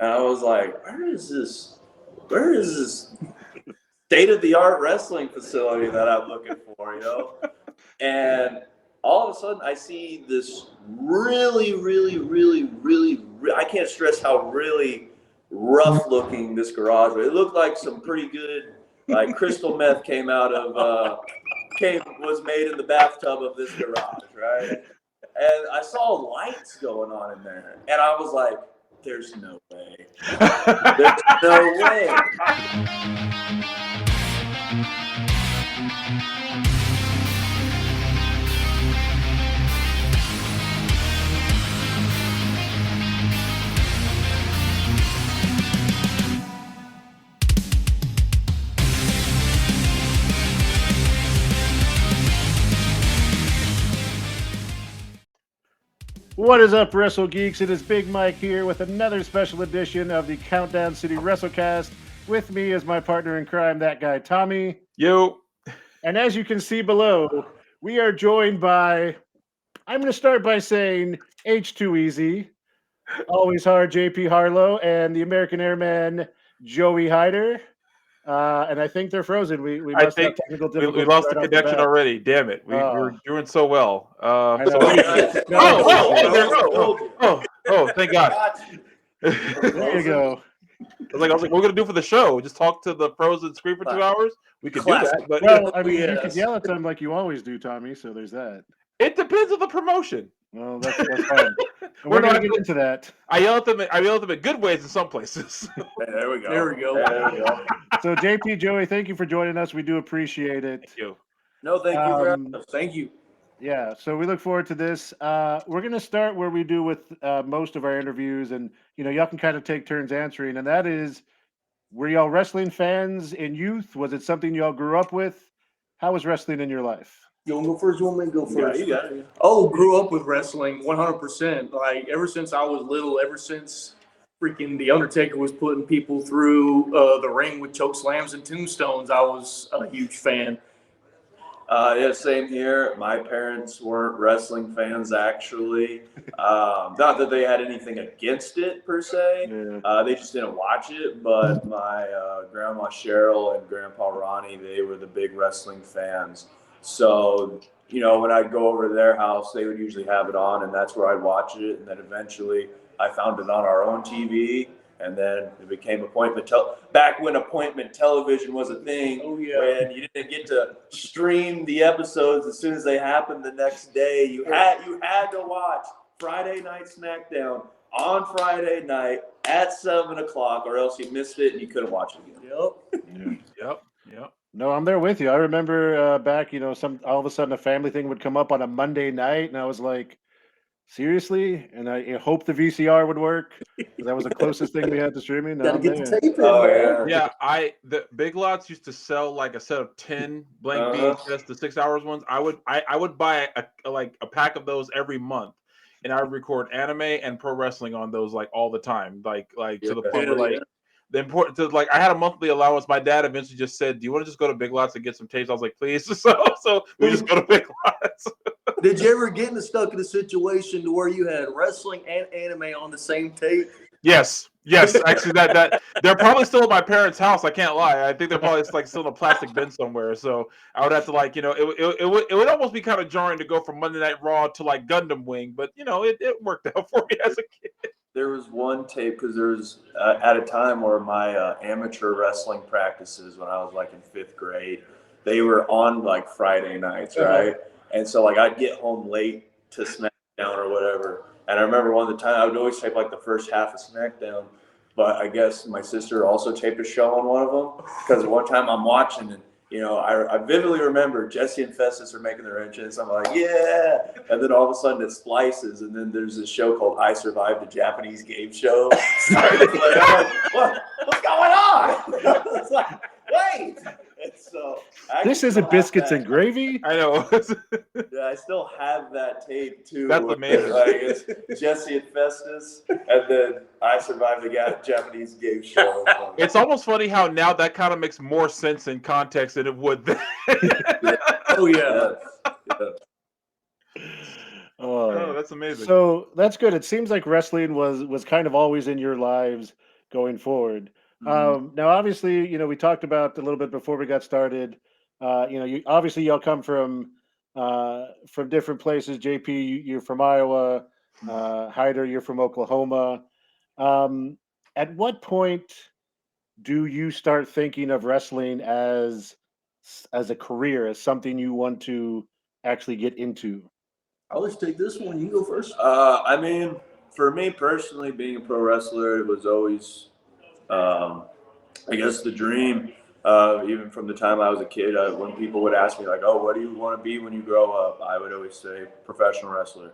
And I was like, where is this state-of-the-art wrestling facility that I'm looking for, And all of a sudden I see this really, I can't stress how really rough looking this garage was. It looked like some pretty good, like crystal meth was made in the bathtub of this garage, right? And I saw lights going on in there. And I was like, there's no way. There's no way. What is up, Wrestle Geeks? It is Big Mike here with another special edition of the Countdown City WrestleCast. With me is my partner in crime, that guy Tommy. Yo. And as you can see below, we are joined by, I'm going to start by saying H2EZ, Always Hard JP Harlow, and the American Airman Joey Hyder. And I think they're frozen. We must have technical difficulties. We lost the connection already. Damn it. We were doing so well. Thank God. There you go. I was like, what are we going to do for the show? Just talk to the frozen screen for 2 hours? We could do that. But you could yell at them like you always do, Tommy, so there's that. It depends on the promotion. Well, that's fine. We're going to get into that. I yell at them in good ways in some places. There we go. So, JP, Joey, thank you for joining us. We do appreciate it. Thank you. No, thank you for having us. Thank you. Yeah, so we look forward to this. We're going to start where we do with most of our interviews, and y'all can kind of take turns answering. And that is, were y'all wrestling fans in youth? Was it something y'all grew up with? How was wrestling in your life? You want to go first? You want me to go first? Yeah, you got it. Oh, grew up with wrestling 100%. Like, ever since I was little, ever since freaking The Undertaker was putting people through the ring with choke slams and tombstones, I was a huge fan. Yeah, same here. My parents weren't wrestling fans, actually. Not that they had anything against it, per se. Yeah. They just didn't watch it. But my grandma Cheryl and grandpa Ronnie, they were the big wrestling fans. So, when I'd go over to their house, they would usually have it on, and that's where I'd watch it. And then eventually I found it on our own TV. And then it became back when appointment television was a thing. Oh, yeah. When you didn't get to stream the episodes as soon as they happened the next day. You had to watch Friday Night SmackDown on Friday night at 7 o'clock, or else you missed it and you couldn't watch it again. Yep. No, I'm there with you. I remember back, all of a sudden a family thing would come up on a Monday night, and I was like, seriously? And I hoped the VCR would work. That was the closest thing we had to streaming. Gotta get the tape in. Oh, yeah. Yeah, the Big Lots used to sell like a set of 10 blank VHS, the 6 hours ones. I would buy a pack of those every month, and I would record anime and pro wrestling on those like all the time, like to the point where I had a monthly allowance. My dad eventually just said, "Do you want to just go to Big Lots and get some tapes?" I was like, "Please." So we just go to Big Lots. Did you ever get stuck in a situation to where you had wrestling and anime on the same tape? Yes. Actually, that they're probably still at my parents' house. I can't lie. I think they're probably still in a plastic bin somewhere. So I would have to it would almost be kind of jarring to go from Monday Night Raw to like Gundam Wing, but it worked out for me as a kid. There was one tape because there was at a time where my amateur wrestling practices when I was like in 5th grade, they were on like Friday nights, right? And so like I'd get home late to SmackDown or whatever. And I remember one of the time I would always tape like the first half of SmackDown, but I guess my sister also taped a show on one of them because one time I'm watching and I vividly remember Jesse and Festus are making their entrance. I'm like, yeah. And then all of a sudden it splices. And then there's this show called I Survived, a Japanese game show. I'm like, what's going on? It's like, wait. And so this isn't biscuits and gravy. I know. Yeah, I still have that tape too. That's amazing. Like it's Jesse and Festus, and then I Survived the Japanese game show. It's almost funny how now that kind of makes more sense in context than it would then. Oh yeah. Oh, that's amazing. So that's good. It seems like wrestling was kind of always in your lives going forward. Now, obviously, we talked about a little bit before we got started. You obviously y'all come from different places. JP, you're from Iowa. Hyder, you're from Oklahoma. Um, at what point do you start thinking of wrestling as a career, as something you want to actually get into? I'll just take this one. You go first. I mean, for me personally, being a pro wrestler, it was always, I guess, the dream. Even from the time I was a kid, when people would ask me like, "Oh, what do you want to be when you grow up?" I would always say professional wrestler.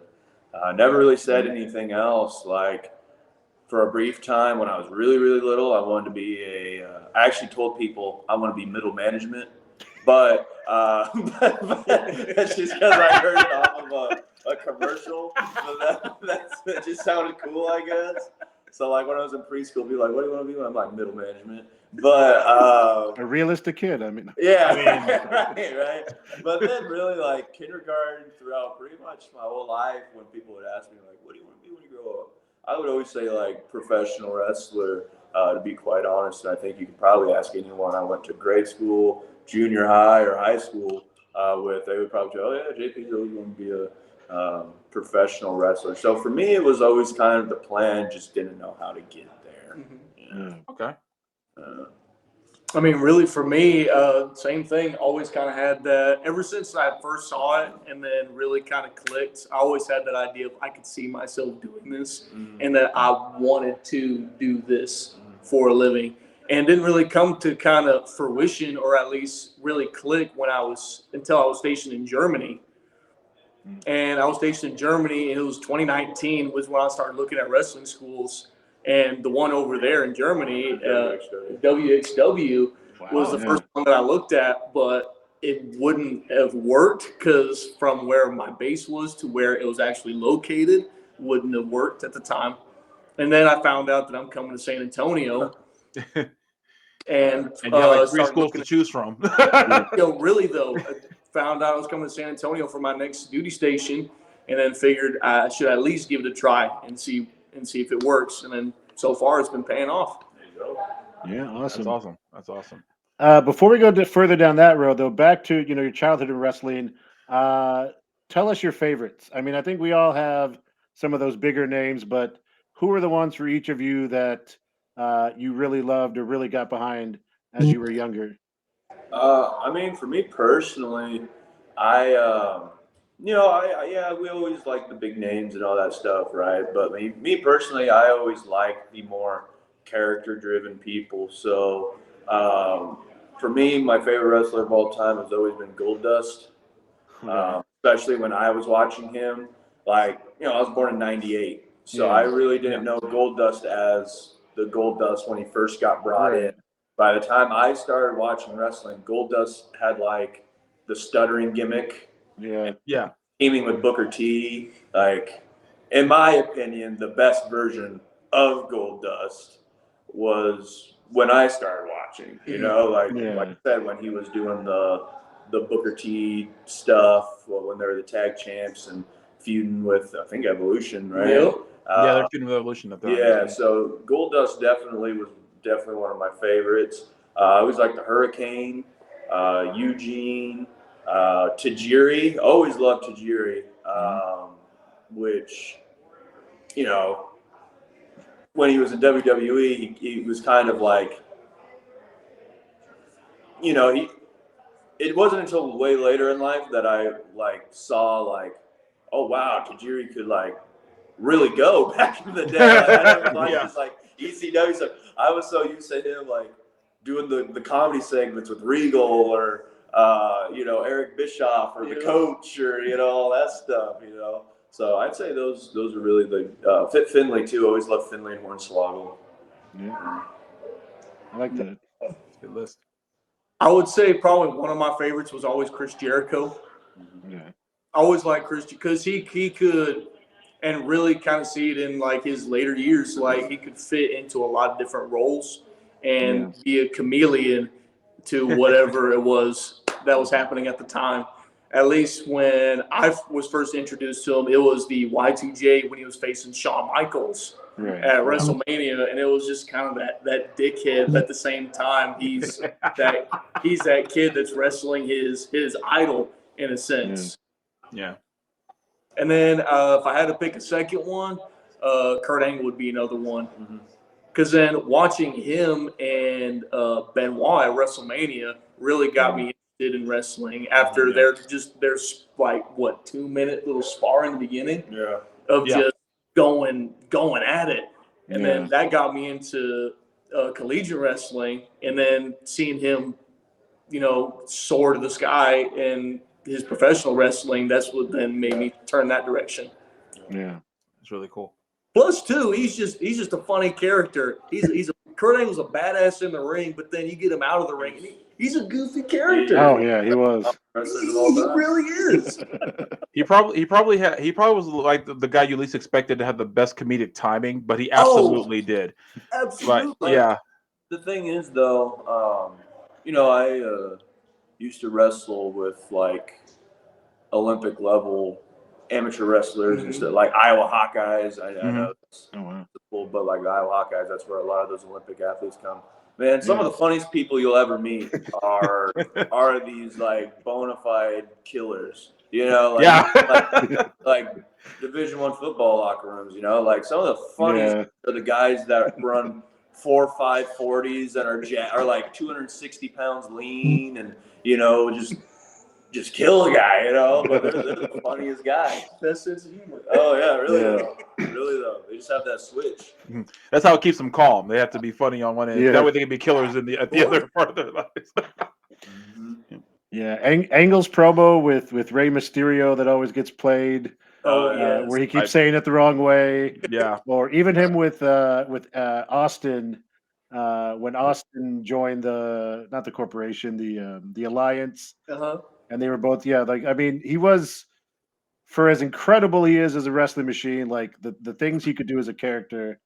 Never really said anything else. Like for a brief time when I was really, really little, I wanted to be I actually told people I want to be middle management, but that's just because I heard it off of a commercial. But that just sounded cool, I guess. So like when I was in preschool, be like, "What do you want to be?" I'm like middle management. But A realistic kid. I mean, yeah, right. But then really like kindergarten throughout pretty much my whole life, when people would ask me like, "What do you want to be when you grow up?" I would always say like professional wrestler. To be quite honest, and I think you could probably ask anyone I went to grade school, junior high, or high school with. They would probably say, "Oh yeah, JP's always going to be a professional wrestler." So for me, it was always kind of the plan. Just didn't know how to get there. yeah. Okay. I mean, really, for me, same thing. Always kind of had that ever since I first saw it, and then really kind of clicked. I always had that idea of I could see myself doing this, and that I wanted to do this for a living. And didn't really come to kind of fruition, or at least really click until I was stationed in Germany. And I was stationed in Germany, and it was 2019 was when I started looking at wrestling schools. And the one over there in Germany, WXW, was the first one that I looked at, but it wouldn't have worked because from where my base was to where it was actually located wouldn't have worked at the time. And then I found out that I'm coming to San Antonio. And you had like three started schools looking to choose from. really though, I found out I was coming to San Antonio for my next duty station, and then figured I should at least give it a try and see if it works. And then so far, it's been paying off. Yeah, awesome. That's awesome. That's awesome. Before we go further down that road, though, back to your childhood in wrestling. Tell us your favorites. I mean, I think we all have some of those bigger names, but who are the ones for each of you that you really loved or really got behind as you were younger? I mean, for me personally, yeah, we always like the big names and all that stuff, right? But me personally, I always like the more character-driven people. So, for me, my favorite wrestler of all time has always been Goldust. Especially when I was watching him. Like, I was born in '98, so I really didn't know Goldust as the Goldust when he first got brought in. By the time I started watching wrestling, Goldust had like the stuttering gimmick. Yeah. Teaming with Booker T. Like, in my opinion, the best version of Goldust was when I started watching. Like I said, when he was doing the Booker T stuff, when they were the tag champs and feuding with, I think, Evolution, right? Yep. Yeah, they're feuding with Evolution at the time. Yeah, so Goldust was definitely one of my favorites. I always liked the Hurricane, Eugene, Tajiri. Always loved Tajiri, which, when he was in WWE, he was kind of like, it wasn't until way later in life that I saw oh wow, Tajiri could really go back in the day. I never thought he was ECW. So I was so used to him doing the comedy segments with Regal or Eric Bischoff or the Coach or all that stuff. So I'd say those are really the Fit Finlay too. Always loved Finlay and Hornswoggle. Yeah, I like that. Good list. I would say probably one of my favorites was always Chris Jericho. Yeah. I always liked Chris because he could, and really kind of see it in his later years, he could fit into a lot of different roles and be a chameleon to whatever it was that was happening at the time. at least when I was first introduced to him, it was the Y2J when he was facing Shawn Michaels at WrestleMania, and it was just kind of that dickhead. But at the same time, he's that kid that's wrestling his idol in a sense. Yeah. And then if I had to pick a second one, Kurt Angle would be another one. Because then watching him and Benoit at WrestleMania really got me interested in wrestling after their like 2-minute little spar in the beginning of just going at it. And then that got me into collegiate wrestling, and then seeing him, soar to the sky in his professional wrestling, that's what then made me turn that direction. Yeah. It's really cool. Plus, too, he's just a funny character. Kurt Angle's a badass in the ring, but then you get him out of the ring, and he's a goofy character. Oh yeah, he was. He really is. He probably was like the guy you least expected to have the best comedic timing, but he absolutely did. Absolutely. But, yeah. The thing is, though, I used to wrestle with like Olympic level amateur wrestlers and stuff, like Iowa Hawkeyes. I know it's cool, but like the Iowa Hawkeyes, that's where a lot of those Olympic athletes come. Man, some of the funniest people you'll ever meet are these like bona fide killers. Like Division I football locker rooms. Like some of the funniest are the guys that run 4.5 40s that are like 260 pounds lean and just kill a guy, but they're the funniest guys. Best sense of humor. Oh yeah, really though. They just have that switch. That's how it keeps them calm. They have to be funny on one end. Yeah. That way they can be killers at the other part of their lives. Yeah, Angle's promo with Rey Mysterio that always gets played. Where he keeps saying it the wrong way. Yeah. Or even him with Austin when Austin joined not the corporation, the alliance. And they were both, he was, for as incredible he is as a wrestling machine, like the things he could do as a character.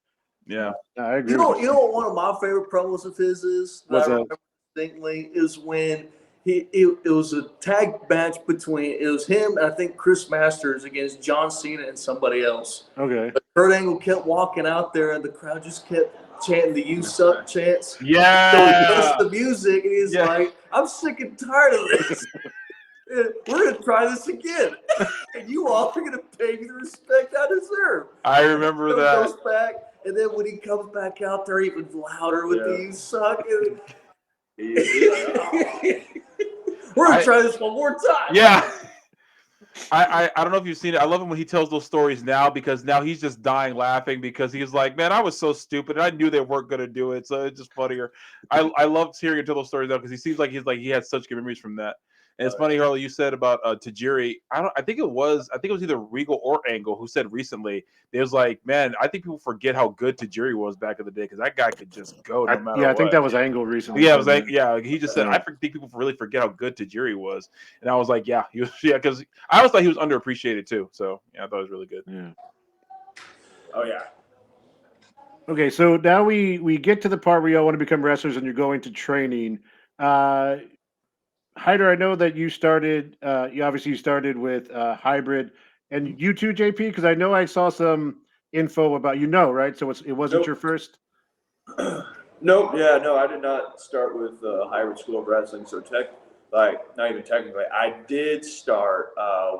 Yeah. I agree. You know what one of my favorite promos of his is? What's that I remember distinctly is when it was a tag match between him and I think Chris Masters against John Cena and somebody else. Okay. But Kurt Angle kept walking out there and the crowd just kept chanting the "You suck" chants. Yeah. So he cuts the music and he's like, "I'm sick and tired of this. We're going to try this again. And you all are going to pay me the respect I deserve." I remember that. Goes back, and then when he comes back out there even louder with the "You suck." We're going to try this one more time. Yeah. I don't know if you've seen it. I love him when he tells those stories now, because now he's just dying laughing because he's like, man, I was so stupid and I knew they weren't going to do it. So it's just funnier. I loved hearing him tell those stories now because he seems like he had such good memories from that. And it's funny, Harlow, you said about Tajiri. I think it was either Regal or Angle who said recently, it was like, man, I think people forget how good Tajiri was back in the day because that guy could just go no matter what. I think that was Angle recently. Yeah, it was like, he just said, I think people really forget how good Tajiri was. And I was like, yeah, because I always thought he was underappreciated too. So yeah, I thought it was really good. Yeah. Oh yeah. Okay, so now we get to the part where you all want to become wrestlers and you're going to training. Hyder, I know that you started. You started with Hybrid, and you too, JP, because I know I saw some info about right. So it wasn't your first. Nope. Yeah, no, I did not start with Hybrid School of Wrestling. So not even technically, I did start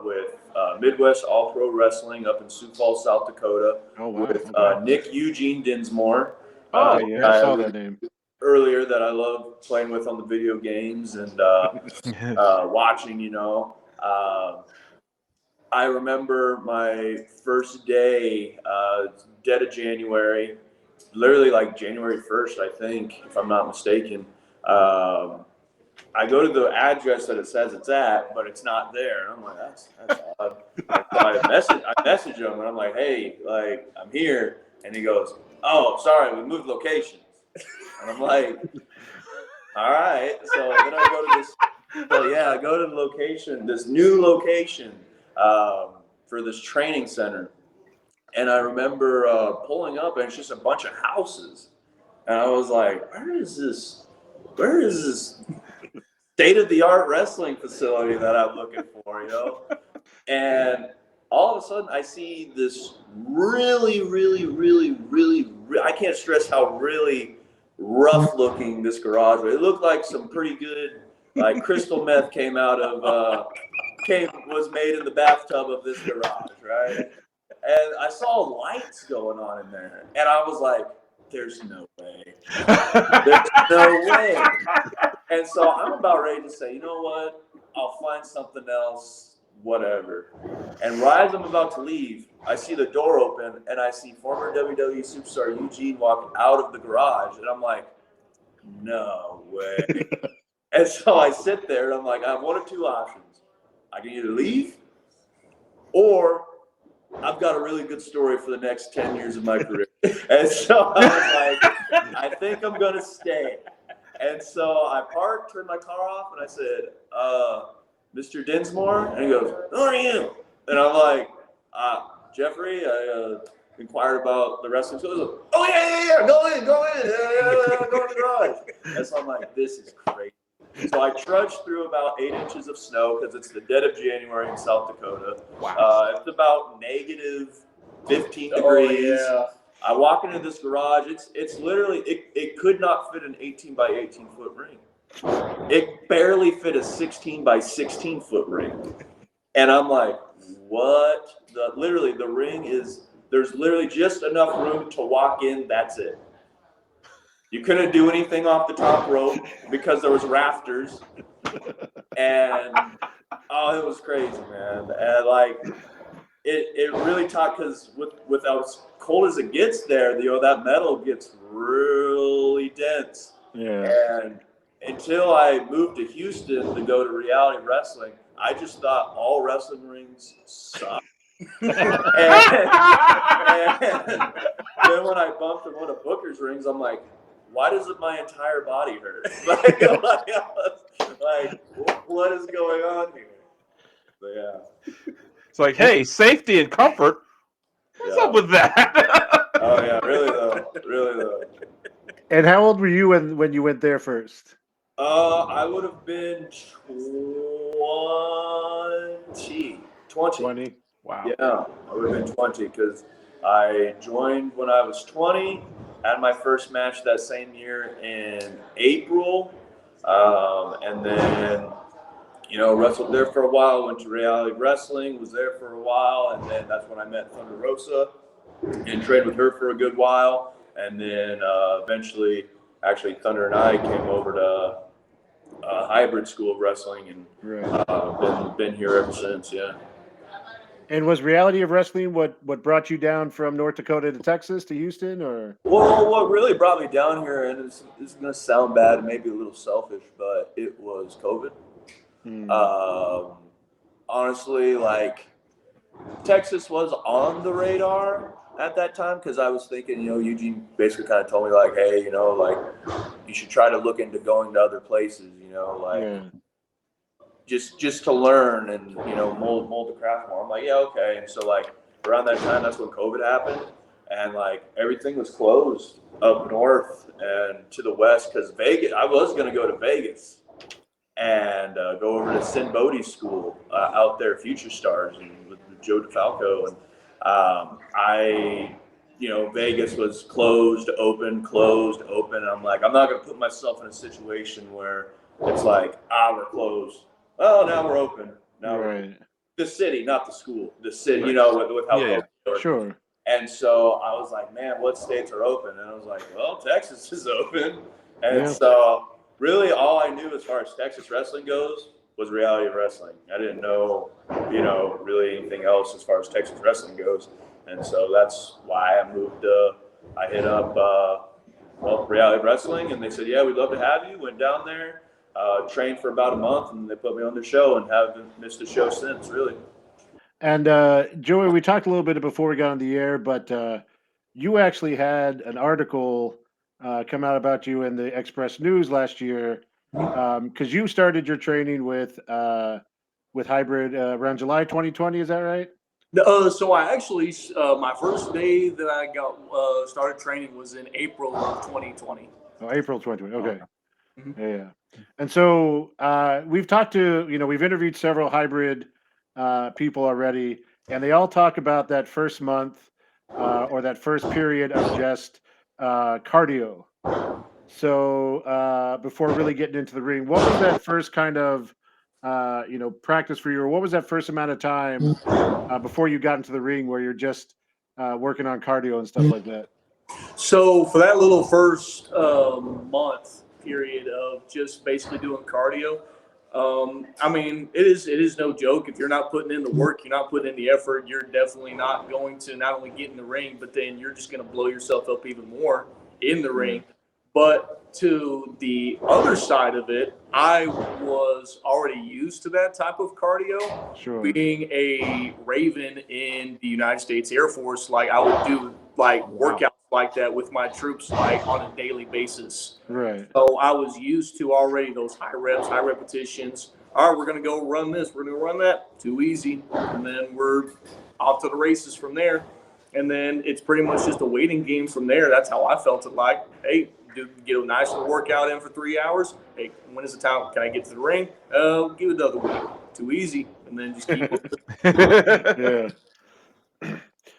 with Midwest All Pro Wrestling up in Sioux Falls, South Dakota. Oh wow. With Nick Eugene Dinsmore. I saw that name earlier that I love playing with on the video games and watching, I remember my first day, dead of January, literally like January 1st, I think, if I'm not mistaken. I go to the address that it says it's at, but it's not there. And I'm like, that's odd. I message him and I'm like, hey, like, I'm here. And he goes, oh, sorry, we moved locations. And I'm like, all right. So then I go to this. So yeah, I go to the location, this new location for this training center. And I remember pulling up, and it's just a bunch of houses. And I was like, where is this state-of-the-art wrestling facility that I'm looking for, you know? And all of a sudden I see this really, I can't stress how really rough looking this garage was. It looked like some pretty good, like crystal meth came out of, was made in the bathtub of this garage, right? And I saw lights going on in there. And I was like, there's no way. There's no way. And so I'm about ready to say, you know what? I'll find something else, whatever. And right as I'm about to leave, I see the door open and I see former WWE superstar Eugene walking out of the garage. And I'm like, no way. And so I sit there and I'm like, I have one of two options. I can either leave or I've got a really good story for the next 10 years of my career. And so I was like, I think I'm going to stay. And so I parked, turned my car off, and I said, Mr. Dinsmore? And he goes, who are you? And I'm like, Jeffrey, I inquired about the wrestling school. He goes, oh, yeah, go in. Go in the garage. And so I'm like, this is crazy. So I trudged through about 8 inches of snow because it's the dead of January in South Dakota. Wow. It's about negative 15 degrees. Yeah. I walk into this garage. It's literally, it could not fit an 18 by 18 foot ring. It barely fit a 16 by 16 foot ring. And I'm like, what? Literally, the ring is, there's literally just enough room to walk in. That's it. You couldn't do anything off the top rope because there was rafters. And, oh, it was crazy, man. And like, it really taught, because with as cold as it gets there, you know, that metal gets really dense. Yeah. And until I moved to Houston to go to Reality Wrestling, I just thought all wrestling rings suck. and then when I bumped in one of Booker's rings, I'm like, why does my entire body hurt? like, what is going on here? But yeah. It's like, hey, safety and comfort. What's up with that? Oh yeah, really though. And how old were you when you went there first? I would have been 20. Wow. Yeah, I would have been 20 because I joined when I was 20. Had my first match that same year in April, and then, you know, wrestled there for a while. Went to Reality Wrestling, was there for a while, and then that's when I met Thunder Rosa and trained with her for a good while. And then eventually, actually, Thunder and I came over to Hybrid School of Wrestling, and been here ever since. Yeah. And was Reality of Wrestling what brought you down from North Dakota to Texas to Houston, or? Well, what really brought me down here, and this is going to sound bad and maybe a little selfish, but it was COVID. Honestly, like, Texas was on the radar at that time because I was thinking, you know, Eugene basically kind of told me, like, hey, you know, like, you should try to look into going to other places, you know, like, just to learn and, you know, mold the craft more. I'm like, yeah, okay. And so, like, around that time, that's when COVID happened, and like everything was closed up north and to the west because Vegas. I was going to go to Vegas and go over to Sin Bodie's school out there, Future Stars, and with Joe DeFalco. And you know, Vegas was closed, open. And I'm like, I'm not going to put myself in a situation where it's like, we're closed. Oh, now we're open. Now we're open. The city, not the school. The city, you know, with how yeah. Sure. And so I was like, man, what states are open? And I was like, well, Texas is open. And so really all I knew as far as Texas wrestling goes was Reality of Wrestling. I didn't know, you know, really anything else as far as Texas wrestling goes. And so that's why I moved. I hit up Reality of Wrestling, and they said, yeah, we'd love to have you. Went down there. Trained for about a month, and they put me on the show, and haven't missed a show since, really. And Joey, we talked a little bit before we got on the air, but you actually had an article come out about you in the Express News last year because you started your training with Hybrid around July 2020. Is that right? So I actually, my first day that I got started training was in April of 2020. Oh, April 2020. Okay. Yeah. And so we've talked to, we've interviewed several hybrid people already, and they all talk about that first month or that first period of just cardio. So before really getting into the ring, what was that first kind of, practice for you? Or what was that first amount of time before you got into the ring where you're just working on cardio and stuff like that? So for that little first month period of just basically doing cardio, I mean, it is no joke. If you're not putting in the work, you're not putting in the effort, you're definitely not going to not only get in the ring, but then you're just going to blow yourself up even more in the ring. But to the other side of it, I was already used to that type of cardio. Sure. Being a Raven in the United States Air Force, like I would do like workouts like that with my troops like on a daily basis. Right. So I was used to already those high reps, high repetitions. All right, we're gonna go run this, we're gonna run that. Too easy, and then we're off to the races from there. And then it's pretty much just a waiting game from there. That's how I felt it. Like, hey, get a nice little workout in for 3 hours. Hey, when is the time? Can I get to the ring? Give it another week. Too easy, and then just keep. Yeah.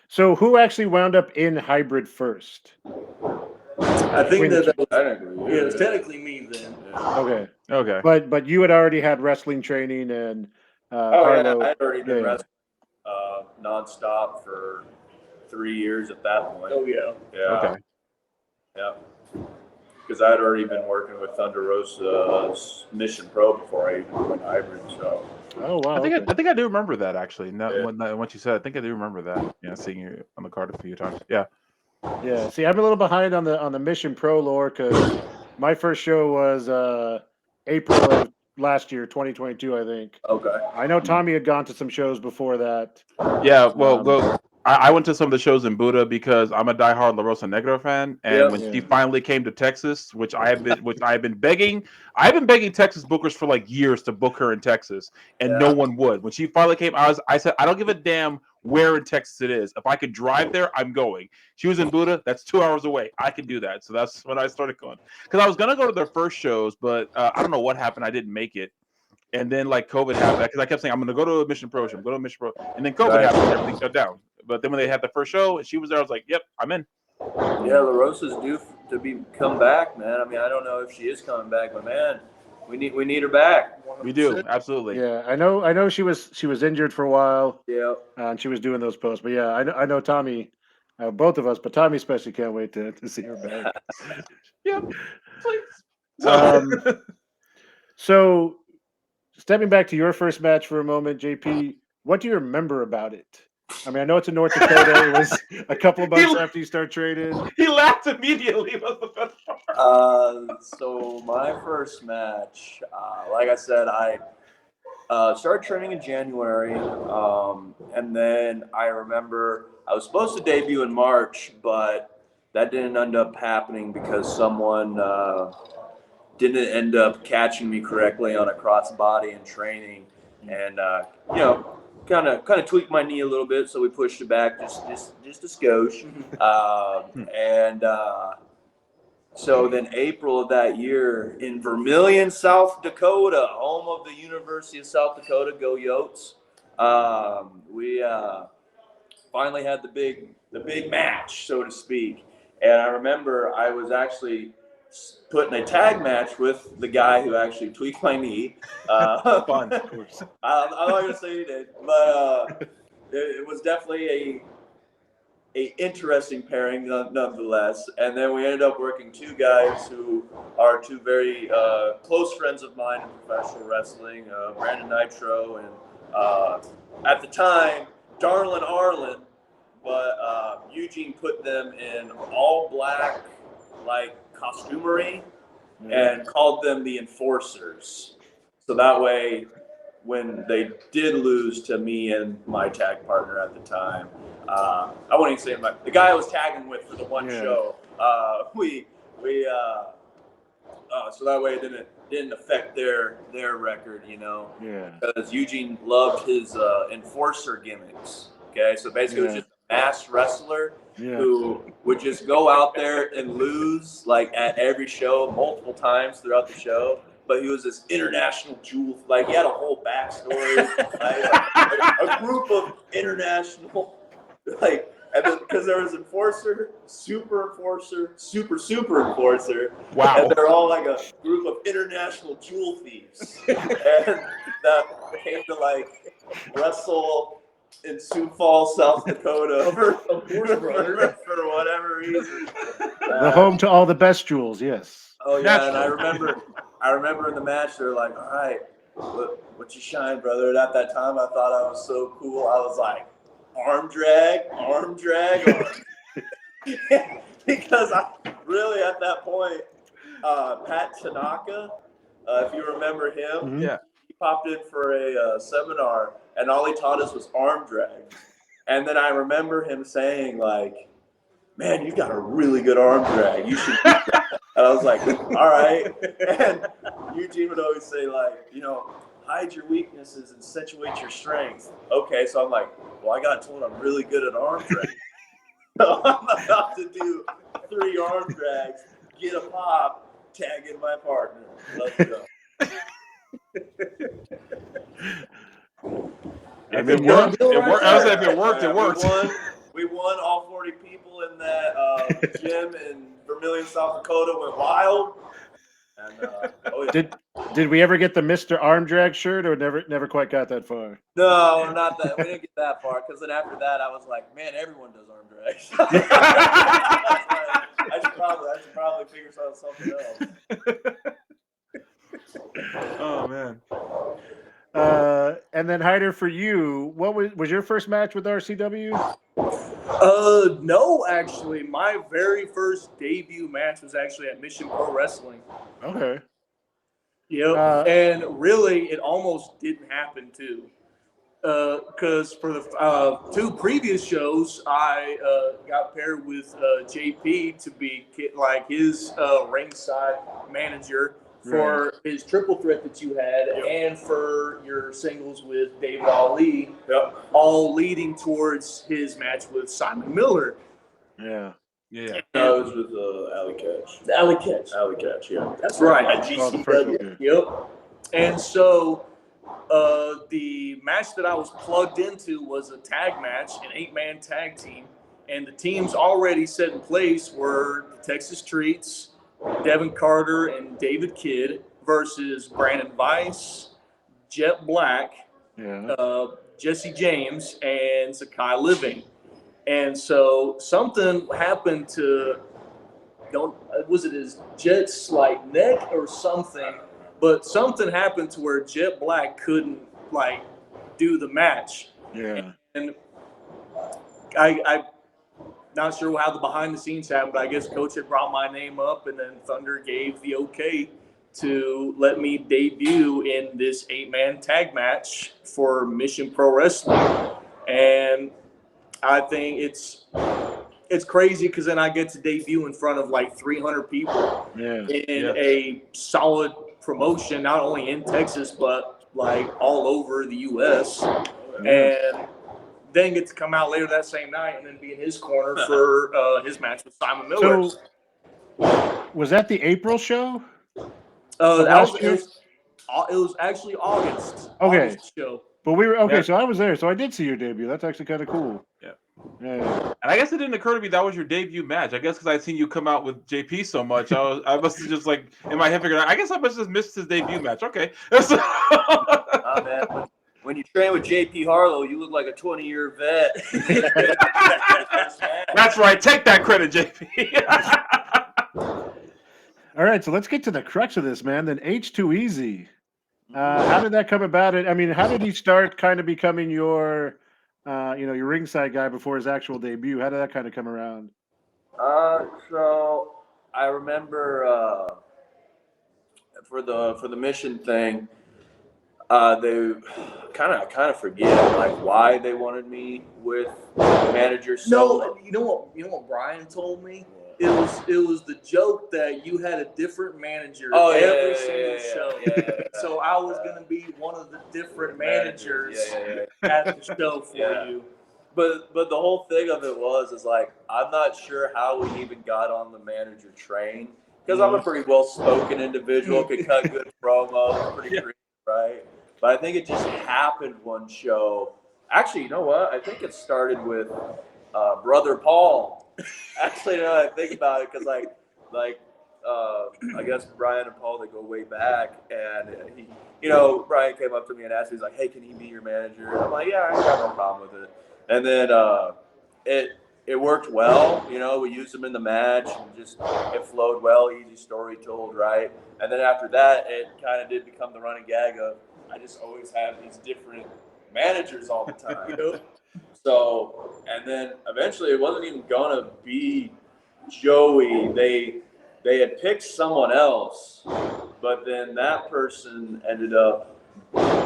So who actually wound up in hybrid first? I think that was, Technically, yeah, it's technically me then. Okay. Okay. But you had already had wrestling training and Harlow. I'd already been Yeah. wrestling nonstop for 3 years at that point. Oh yeah. Yeah. Okay. Yeah. Because I'd already been working with Thunder Rosa's Mission Pro before I even went hybrid. So. Oh wow. I think okay. I think I do remember that actually. No, Yeah. once you said, I think I do remember that. Yeah, seeing you on the card a few times. Yeah. Yeah. See, I'm a little behind on the Mission Pro lore because my first show was April of last year, 2022, I think. Okay. I know Tommy had gone to some shows before that. Yeah. Well, I went to some of the shows in Buda because I'm a diehard La Rosa Negra fan, and Yep. when she Yeah. finally came to Texas, which I have been begging, I've been begging Texas bookers for like years to book her in Texas, and no Yeah. one would. When she finally came, I said, I don't give a damn where in Texas it is. If I could drive there, I'm going. She was in Buda. That's 2 hours away. I can do that. So that's when I started going. Because I was gonna go to their first shows, but I don't know what happened. I didn't make it. And then like COVID happened because I kept saying I'm gonna go to a Mission Pro show, go to a Mission Pro, and then COVID Right. happened and everything shut down. But then when they had the first show and she was there, I was like, "Yep, I'm in." Yeah, La Rosa's due to come back, man. I mean, I don't know if she is coming back, but man, we need her back. We do absolutely. Yeah, I know she was injured for a while, Yeah. and she was doing those posts. But yeah, I know Tommy, both of us, but Tommy especially can't wait to see her back. Yep, please. So stepping back to your first match for a moment, JP, what do you remember about it? I mean, I know it's in North Dakota. It was a couple of months after you start training. He laughed immediately. Was the best part. So my first match, like I said, I started training in January, and then I remember I was supposed to debut in March, but that didn't end up happening because someone didn't end up catching me correctly on a crossbody in training, and kind of tweaked my knee a little bit, so we pushed it back just a skosh, and so then April of that year in Vermilion, South Dakota, home of the University of South Dakota, go Yotes, we finally had the big match, so to speak. And I remember I was actually put in a tag match with the guy who actually tweaked my knee. Fun, of course. I'm not going to say he did, but it was definitely a interesting pairing nonetheless. And then we ended up working two guys who are two very close friends of mine in professional wrestling, Brandon Nitro and at the time, Darlin Arlen. But Eugene put them in all black, like costumery, and called them the Enforcers. So that way, when they did lose to me and my tag partner at the time, I wouldn't even say the guy I was tagging with for the one show. So that way it didn't affect their record, Yeah. because Eugene loved his enforcer gimmicks. Okay, so basically it was just a masked wrestler who would just go out there and lose like at every show multiple times throughout the show. But he was this international jewel. Like he had a whole backstory, like a group of international, like, and then because there was enforcer, super enforcer. Wow. And they're all like a group of international jewel thieves, and that came to like wrestle in Sioux Falls, South Dakota, for whatever reason. The home to all the best jewels, yes. Oh yeah, and I remember in the match they're like, "All right, what you shine, brother?" And at that time, I thought I was so cool. I was like, arm drag. Because I really at that point, Pat Tanaka, if you remember him, Yeah. he popped in for a seminar, and all he taught us was arm drag. And then I remember him saying like, "Man, you got a really good arm drag. You should do that." And I was like, "All right." And Eugene would always say like, hide your weaknesses and accentuate your strength. Okay, so I'm like, well, I got told I'm really good at arm drag. So I'm about to do 3 arm drags, get a pop, tag in my partner. Let's go. If it worked, it worked. I was like, if it worked, it worked. We won. All 40 people in that gym in Vermilion, South Dakota went wild. And, oh yeah. Did we ever get the Mr. Arm Drag shirt, or never quite got that far? No, not that. We didn't get that far, because then after that, I was like, man, everyone does arm drags. I should probably figure out something else. Oh man. And then Hyder, for you, what was your first match with RCW? No, actually, my very first debut match was actually at Mission Pro Wrestling. Okay. Yep, and really, it almost didn't happen too, because for the 2 previous shows, I got paired with JP to be like his ringside manager for his triple threat that you had, and for your singles with David Ali, all leading towards his match with Simon Miller. Yeah. Yeah. No, it was with Alley Catch. Alley Catch. Alley Catch, yeah. That's right. At GCW. Yep. And so the match that I was plugged into was a tag match, an 8-man tag team. And the teams already set in place were the Texas Treats, Devin Carter and David Kidd versus Brandon Weiss, Jet Black, Jesse James, and Sakai Living. And so something happened to, was it his Jet's like neck or something? But something happened to where Jet Black couldn't like do the match. Yeah. And I not sure how the behind the scenes happened, but I guess Coach had brought my name up, and then Thunder gave the okay to let me debut in this 8-man tag match for Mission Pro Wrestling. And I think it's crazy, because then I get to debut in front of like 300 people in a solid promotion, not only in Texas, but like all over the U.S. And then get to come out later that same night and then be in his corner for his match with Simon Miller. So, was that the April show? It was actually August. Okay. August show. But we were so I was there, so I did see your debut. That's actually kind of cool. Yeah. Yeah. And I guess it didn't occur to me that was your debut match. I guess because I'd seen you come out with JP so much, I must have just like in my head figured out. I guess I must have missed his debut match. Okay. Man, when you train with JP Harlow, you look like a 20-year vet. That's right. Take that credit, JP. All right, so let's get to the crux of this, man. Then H2EZ. How did that come about? I mean, how did he start kind of becoming your, your ringside guy before his actual debut? How did that kind of come around? So I remember for the mission thing, they kind of forget like why they wanted me with managers. No, you know what Brian told me? It was the joke that you had a different manager every single show. Yeah. So I was gonna be one of the different managers at the show for you. But the whole thing of it is like I'm not sure how we even got on the manager train because I'm a pretty well spoken individual, could cut good promos, pretty creative, right? But I think it just happened one show. Actually, you know what? I think it started with brother Paul. Actually, now that I think about it, because I guess Brian and Paul, they go way back, and he, Brian came up to me and asked me, he's like, "Hey, can he be your manager?" And I'm like, "Yeah, I got no problem with it." And then it worked well. We used him in the match, and just it flowed well. Easy story told, right? And then after that, it kind of did become the running gag of I just always have these different managers all the time. So, and then eventually, it wasn't even gonna be Joey. They had picked someone else, but then that person ended up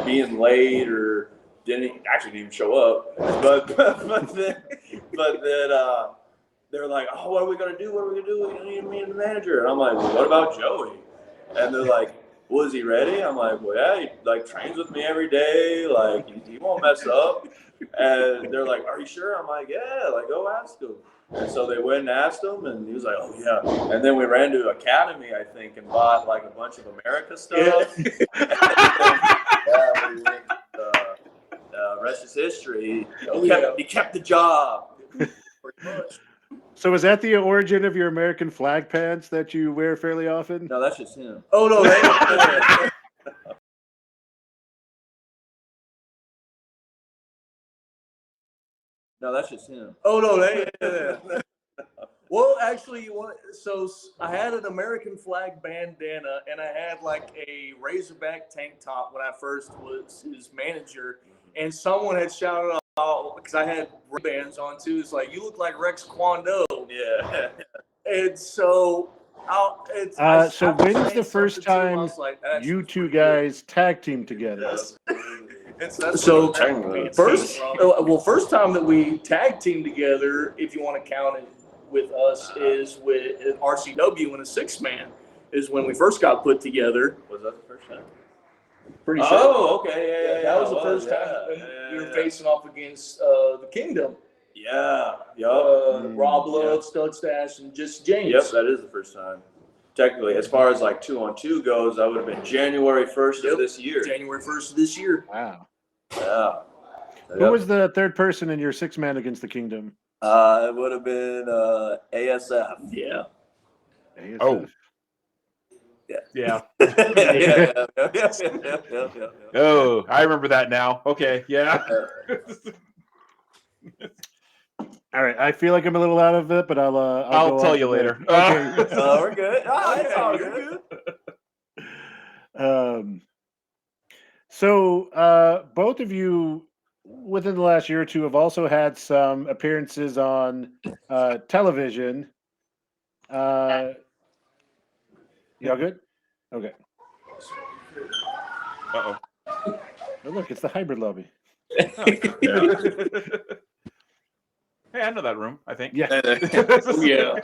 being late or didn't even show up. But then they're like, "Oh, what are we gonna do? What are we gonna do? We need me and the manager." And I'm like, "Well, what about Joey?" And they're like, "Was he ready?" I'm like, "Well, yeah, he trains with me every day. Like he won't mess up." And they're like, "Are you sure?" I'm like, "Yeah, go ask him." And so they went and asked him, and he was like, "Oh yeah." And then we ran to Academy, I think, and bought a bunch of America stuff. Yeah, we went. Rest is history. He kept the job. Pretty much. So is that the origin of your American flag pants that you wear fairly often? No, that's just him. Oh no, that No, that's just him. Oh no, yeah. Well, actually, so I had an American flag bandana, and I had a Razorback tank top when I first was his manager, and someone had shouted out because I had bands on too. It's like, "You look like Rex Kwando." Yeah. And so so when's the first time you two guys tag team together? So first time that we tag team together, if you want to count it with us, is with RCW in a 6-man. Is when we first got put together. Was that the first time? Pretty sure. Oh, okay, yeah. That was the first time we were facing off against the Kingdom. Yeah, Rob Love, Stud Stash, and just James. Yep, that is the first time. Technically, as far as 2-on-2 goes, that would have been January 1st of this year. January 1st of this year. Wow. Yeah. Who was the third person in your 6-man against the Kingdom? It would have been ASF. Yeah. ASF. Oh. Yeah. Oh, I remember that now. Okay, yeah. All right, I feel like I'm a little out of it, but I'll tell you later. Okay. We're good. It's all good. So both of you, within the last year or two, have also had some appearances on television. Y'all good? Okay. Uh-oh. Oh, look, it's the hybrid lobby. Hey, I know that room, I think. Yeah. Yeah.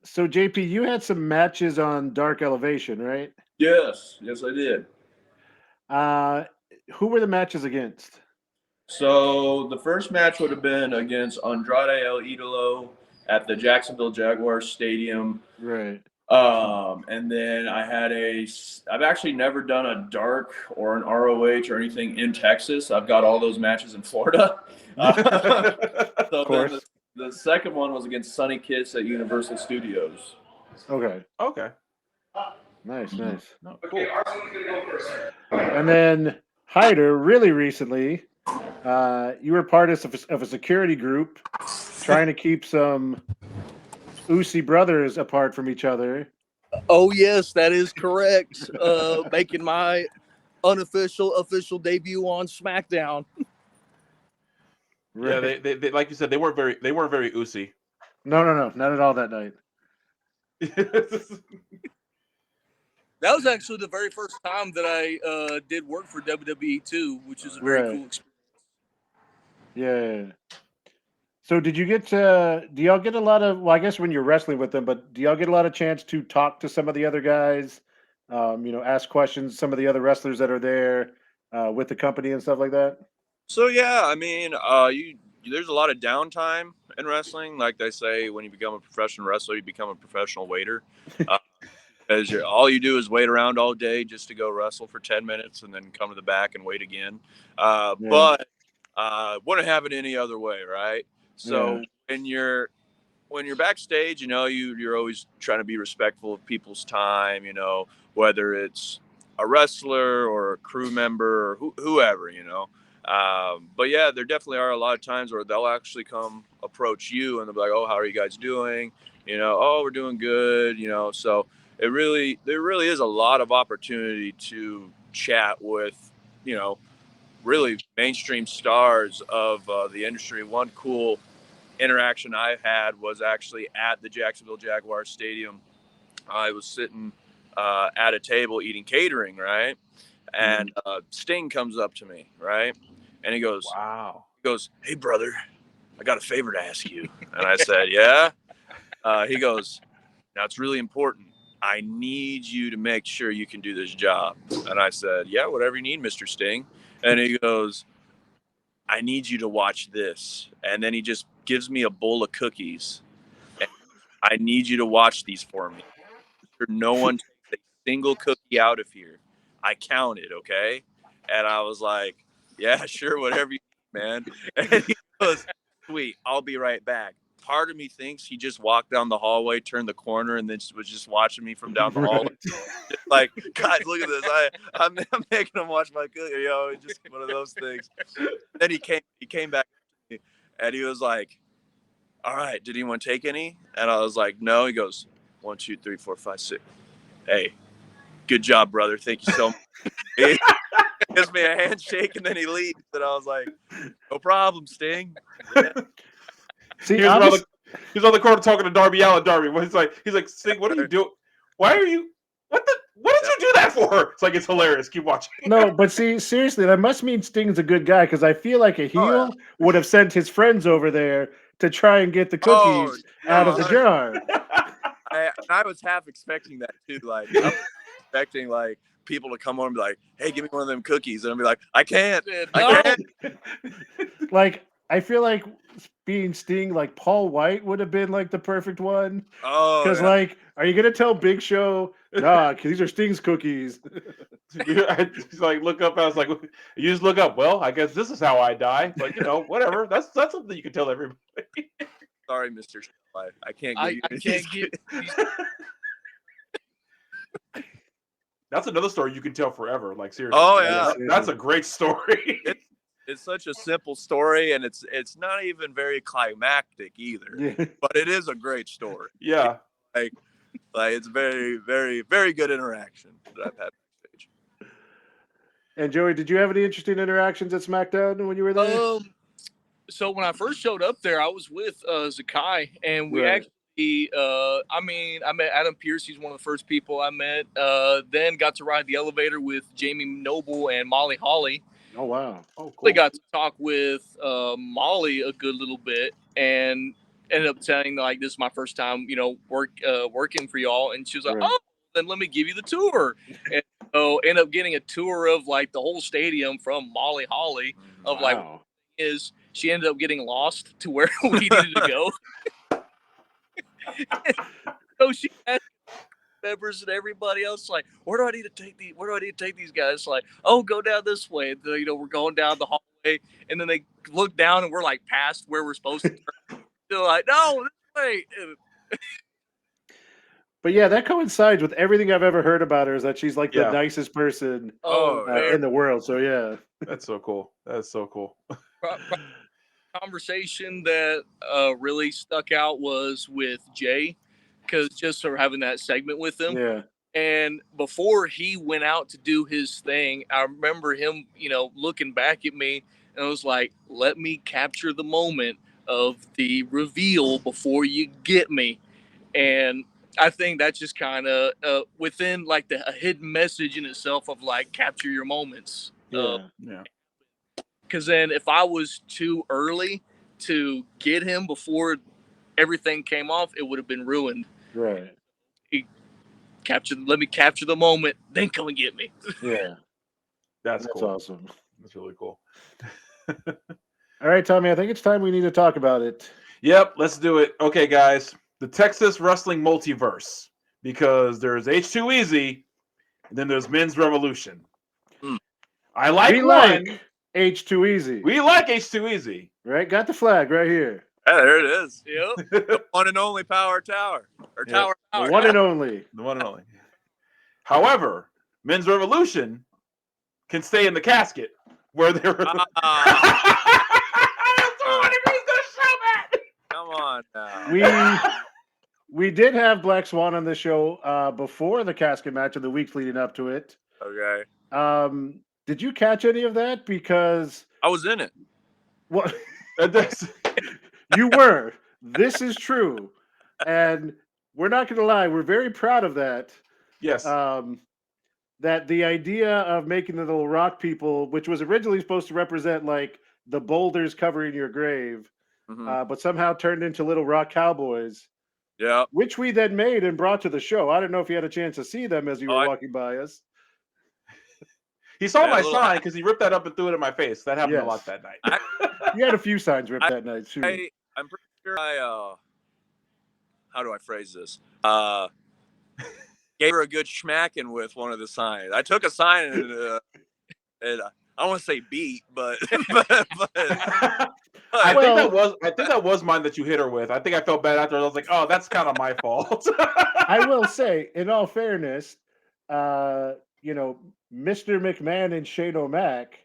So JP, you had some matches on Dark Elevation, right? Yes, I did. Who were the matches against? So the first match would have been against Andrade El Idolo at the Jacksonville Jaguars Stadium. Right. And then I've actually never done a dark or an ROH or anything in Texas. I've got all those matches in Florida. So Of course. The second one was against Sunny Kiss at Universal Studios. Okay. Okay. Nice. No, cool. And then Hyder, really recently, you were part of a security group trying to keep some Uzi brothers apart from each other. Oh yes, that is correct. Making my official debut on SmackDown. Yeah, they like you said, they weren't very Uzi. No, not at all that night. That was actually the very first time that I did work for WWE too, which is a very cool experience. Yeah. So do y'all get a lot of, well, I guess when you're wrestling with them, but do y'all get a lot of chance to talk to some of the other guys, ask questions, some of the other wrestlers that are there with the company and stuff like that? So yeah, I mean, there's a lot of downtime in wrestling. Like they say, when you become a professional wrestler, you become a professional waiter. Because all you do is wait around all day just to go wrestle for 10 minutes and then come to the back and wait again. But wouldn't have it any other way, right? So when you're backstage, you're always trying to be respectful of people's time, whether it's a wrestler or a crew member or whoever, but yeah, there definitely are a lot of times where they'll actually come approach you and they'll be like, "Oh, how are you guys doing?" "Oh, we're doing good." So there really is a lot of opportunity to chat with, really mainstream stars of the industry. One cool interaction I had was actually at the Jacksonville Jaguars Stadium. I was sitting at a table eating catering, right? And Sting comes up to me, right? And he goes, Wow. "Hey, brother, I got a favor to ask you." And I said, "Yeah." He goes, "Now it's really important. I need you to make sure you can do this job." And I said, "Yeah, whatever you need, Mr. Sting." And he goes, "I need you to watch this." And then he just gives me a bowl of cookies. And "I need you to watch these for me. No one takes a single cookie out of here. I counted, okay?" And I was like, "Yeah, sure, whatever you need, man." And he goes, "Sweet, I'll be right back." Part of me thinks he just walked down the hallway, turned the corner, and then was just watching me from down the hallway. Just like, "Guys, look at this. I'm making him watch my cookie." Just one of those things. Then he came back to me, and he was like, "All right, did anyone take any?" And I was like, "No." He goes, 1, 2, 3, 4, 5, 6. "Hey, good job, brother. Thank you so much." He gives me a handshake and then he leaves. And I was like, "No problem, Sting." Yeah. See, He was on the corner talking to Darby Allin. Darby, he's like, "Sting, what are you doing? Why are you? What did you do that for?" It's like, it's hilarious. Keep watching. no, but see, seriously, that must mean Sting's a good guy because I feel like a heel would have sent his friends over there to try and get the cookies out of the jar. I was half expecting that too. Like, I was expecting like people to come on and be like, "Hey, give me one of them cookies," and I'd be like, "I can't. I can't." Like, I feel like being Sting, like Paul White would have been like the perfect one. Oh, Because, yeah. like, are you gonna tell Big Show, nah, 'cause these are Sting's cookies? He's like, look up. I was like, you just look up. Well, I guess this is how I die. But whatever. That's something you can tell everybody. Sorry, Mr. I can't give you. I can't give. That's another story you can tell forever. Like, seriously. Oh yeah, That's a great story. it's such a simple story, and it's not even very climactic either. Yeah. But it is a great story. Yeah. Like it's very, very, very good interaction that I've had backstage. And Joey, did you have any interesting interactions at SmackDown when you were there? So when I first showed up there, I was with Zakai, and we actually, I met Adam Pearce. He's one of the first people I met. Then got to ride the elevator with Jamie Noble and Molly Holly. Oh wow! Oh cool. They got to talk with Molly a good little bit, and ended up saying like, "This is my first time, working for y'all." And she was like, "Oh, then let me give you the tour." And so end up getting a tour of like the whole stadium from Molly Holly of like is. She ended up getting lost to where we needed to go. So she asked members and everybody else, like, where do I need to take these guys? Like, oh, go down this way. And, we're going down the hallway, and then they look down and we're like past where we're supposed to turn. They're like, no, this way. But yeah, that coincides with everything I've ever heard about her. Is that she's like the nicest person in the world. So yeah, that's so cool. That's so cool. Conversation that really stuck out was with Jay, because just sort of having that segment with him. Yeah. And before he went out to do his thing, I remember him, looking back at me, and I was like, "Let me capture the moment of the reveal before you get me." And I think that's just kind of within like a hidden message in itself of like capture your moments. Yeah. Because then if I was too early to get him before everything came off, it would have been ruined. Right. Let me capture the moment, then come and get me. Yeah. That's cool. Awesome. That's really cool. All right, Tommy, I think it's time we need to talk about it. Yep, let's do it. Okay, guys. The Texas Wrestling Multiverse. Because there's H2EZ, and then there's Men's Revolution. I like We one. like H2EZ. We like H2EZ. Right? Got the flag right here. Yeah, there it is. Yep. The one and only Power Tower. Or Yep. Tower The Tower. one and only. The one and only. However, Men's Revolution can stay in the casket where they're. Come on now. We did have Black Swan on the show before the casket match of the weeks leading up to it. Okay. Did you catch any of that? Because I was in it. what you were. This is true, and we're not going to lie. We're very proud of that. Yes. That the idea of making the little rock people, which was originally supposed to represent like the boulders covering your grave, but somehow turned into little rock cowboys. Yeah. Which we then made and brought to the show. I don't know if you had a chance to see them as you were walking by us. He saw my sign because he ripped that up and threw it in my face. That happened a lot that night. You had a few signs ripped that night too. I'm pretty sure how do I phrase this? Gave her a good schmacking with one of the signs. I took a sign and I don't want to say beat, but I think that was mine that you hit her with. I think I felt bad after. I was like, oh, that's kind of my fault. I will say, in all fairness, Mr. McMahon and Shane O'Mac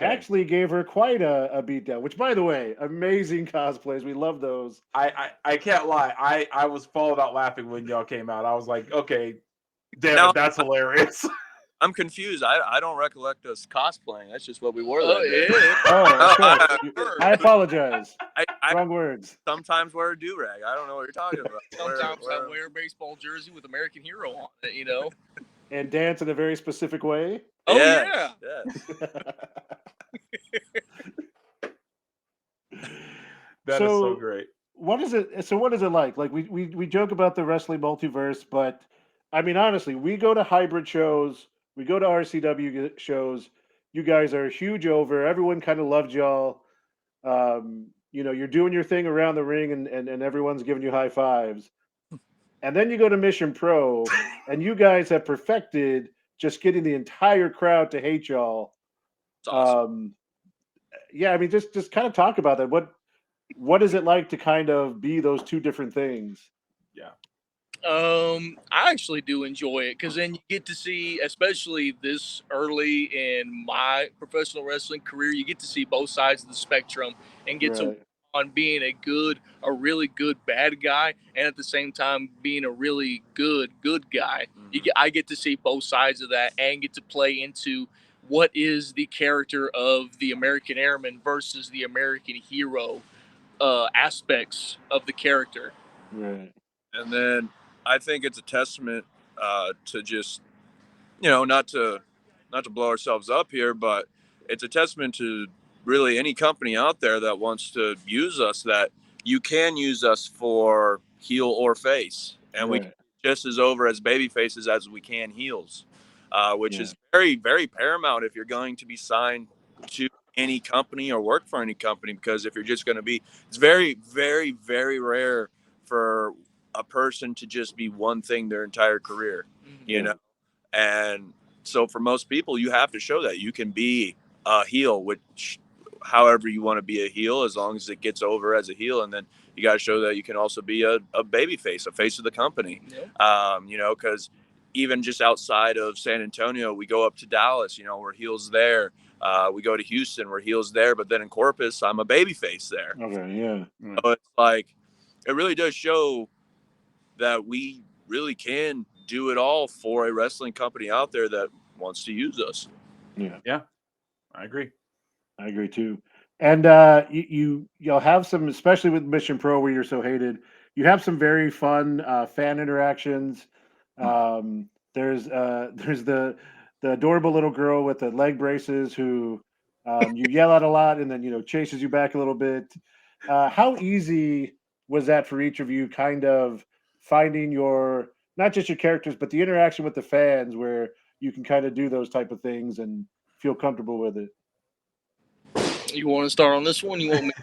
actually gave her quite a beatdown. Which, by the way, amazing cosplays. We love those. I can't lie. I was falling out laughing when y'all came out. I was like, okay, damn it, that's hilarious. I'm confused. I don't recollect us cosplaying. That's just what we wore. I apologize. Wrong words. Sometimes wear a do-rag. I don't know what you're talking about. Sometimes I wear a baseball jersey with American Hero on it, And dance in a very specific way. Oh, yeah. That is so great. What is it? So what is it like? Like we joke about the wrestling multiverse, but I mean, honestly, we go to hybrid shows. We go to RCW shows. You guys are huge over. Everyone kind of loves y'all. You're doing your thing around the ring and everyone's giving you high fives. And then you go to Mission Pro and you guys have perfected just getting the entire crowd to hate y'all. Awesome. I mean, just kind of talk about that. What is it like to kind of be those two different things? Yeah. I actually do enjoy it because then you get to see, especially this early in my professional wrestling career, you get to see both sides of the spectrum and get to on being a really good bad guy, and at the same time being a really good guy. I get to see both sides of that and get to play into what is the character of the American Airman versus the American Hero aspects of the character. Right. And then I think it's a testament to just, not to blow ourselves up here, but it's a testament to really any company out there that wants to use us, that you can use us for heel or face. And we can be just as over as baby faces as we can heels, which is very, very paramount if you're going to be signed to any company or work for any company, because if you're just going to be, it's very, very, very rare for a person to just be one thing their entire career, and so for most people you have to show that you can be a heel, which however you want to be a heel, as long as it gets over as a heel, and then you got to show that you can also be a baby face, a face of the company. Because even just outside of San Antonio, we go up to Dallas, we're heels there. We go to Houston, we're heels there, but then in Corpus, I'm a baby face there. Okay, yeah. So it's like, it really does show that we really can do it all for a wrestling company out there that wants to use us. Yeah, I agree. I agree too. And you'll have some, especially with Mission Pro where you're so hated, you have some very fun fan interactions. There's the adorable little girl with the leg braces who you yell at a lot and then chases you back a little bit. How easy was that for each of you, kind of finding not just your characters, but the interaction with the fans where you can kind of do those type of things and feel comfortable with it? You want to start on this one? You want me?